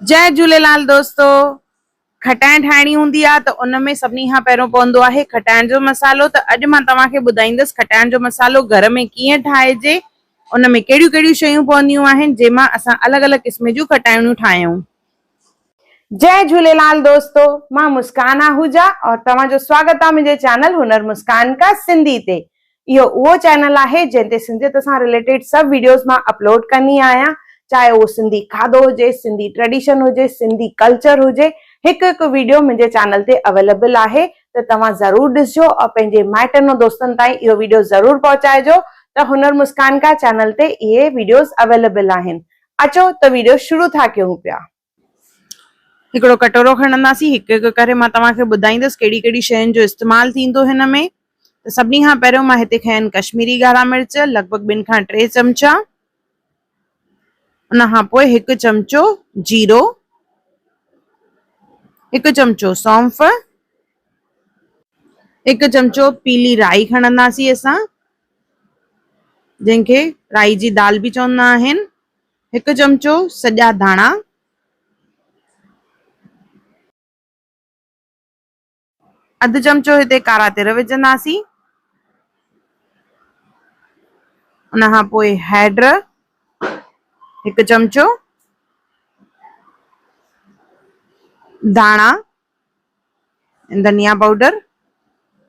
जय झूलेलाल दोस्तों। खटाइण ठाहिणी हूंदी आहे त उन में सभिनी खां पहिरियों पवंदो आहे खटाइण जो मसालो। त अॼु मां तव्हांखे ॿुधाईंदसि खटाइण जो मसालो घर में कीअं ठाहिजे, उन में कहिड़ियूं कहिड़ियूं शयूं पवंदियूं आहिनि जंहिंमां असां अलॻि अलॻि क़िस्म जूं खटाइणूं ठाहियूं। जय झूलेलाल दोस्तों, मां मुस्कान आहूजा और तव्हांजो स्वागत आहे मुंहिंजे चैनल हुनर मुस्कान का सिंधी ते। इहो उहो चैनल आहे जंहिं ते सिंधियत सां रिलेटेड सभु वीडियोस मां अपलोड कंदी आहियां, चाहे उहो सिंधी खाधो हुजे, सिंधी ट्रेडिशन हुजे, सिंधी कल्चर हुजे। हिकु हिकु वीडियो मुंहिंजे चैनल ते अवेलेबल आहे, त तव्हां ज़रूर ॾिसजो और पंहिंजे माइटनि और दोस्तनि ताईं इहो वीडियो ज़रूर पहुचाइजो त हुनर मुस्कान का चैनल ते इहे वीडियोस अवेलेबल आहिनि। अचो त वीडियो शुरू था कयूं पिया। हिकिड़ो कटोरो खणंदासीं, हिकु हिकु करे मां तव्हांखे ॿुधाईंदसि कहिड़ी कहिड़ी शयुनि जो इस्तेमालु थींदो हिन में। त सभिनी खां पहिरियों मां हिते खया आहिनि कश्मीरी ॻाढ़ा मिर्च, लॻभॻि 2 खां 3 चमचा। उन खां पोइ 1 चमचो जीरो, 1 चमचो सौंफ, 1 चमचो पीली राई खणंदासीं असां, जंहिंखे राई जी दाल बि चवंदा आहिनि, 1 चमचो सॼा धाणा, अधु चमचो हिते कारा तिर विझंदासीं। उन खां पोइ हैड 1 चमचो, धाणा धनिया पाउडर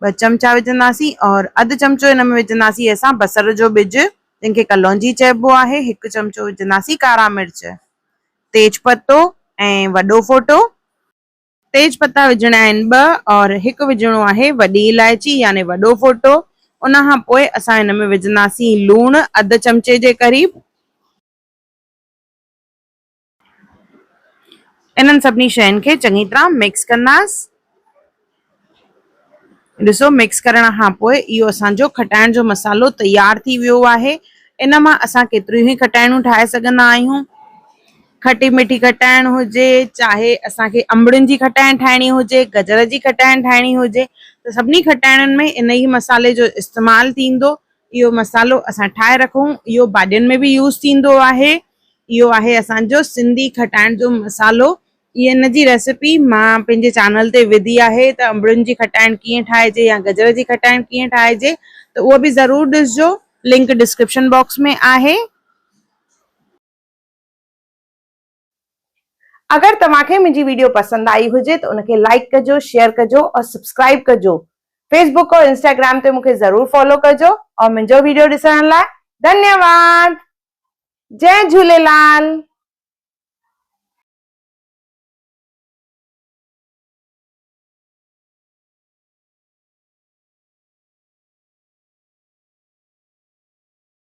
2 चमचा विझंदासीं और अधु चमचो हिन में विझंदासीं असां बसर जो बिज, जंहिंखे कलौंजी चइबो आहे। 1 चमचो विझंदासीं कारा मिर्च, तेज पत्तो ऐं वॾो फोटो। तेज पत्ता विझणा आहिनि 2 और 1 विझणो आहे वॾी इलायची यानी वॾो फोटो। उन खां पोइ असां हिन में विझंदासीं लूणु अधु चमचे जे क़रीब। इन्हनि सभिनी शयुनि खे चङी तरह मिक्स कंदासीं। ॾिसो, मिक्स करण खां पोइ इहो असांजो खटाइण जो मसालो तयार थी वियो आहे। इन मां असां केतिरियूं ई खटाइणूं ठाहे सघंदा आहियूं। खटी मिठी खटाइण हुजे, चाहे असांखे अंबड़ियुनि जी खटाइण ठाहिणी हुजे, गजर जी खटाइण ठाहिणी हुजे, त सभिनी खटाइणनि में इन ई मसाले जो इस्तेमालु थींदो। इहो मसालो असां ठाहे रखूं, इहो भाॼियुनि में बि यूज़ थींदो आहे। इहो आहे असांजो सिंधी खटाइण जो मसालो। इन जी रेसिपी मां पंहिंजे चैनल ते विधी आहे, त अंबड़ियुनि जी खटाइण कीअं ठाहिजे या गजर जी खटाइण कीअं ठाहिजे, त उहो बि ज़रूर ॾिसजो, लिंक डिस्क्रिप्शन बॉक्स में आहे। अगर तव्हांखे मुंहिंजी वीडियो पसंद आई हुजे त उनखे लाइक कजो, शेयर कजो और सब्सक्राइब कजो। फेसबुक और इंस्टाग्राम ते मूंखे ज़रूर फॉलो कजो और मुंहिंजो वीडियो ॾिसण लाइ धन्यवाद। जय झूलेलाल।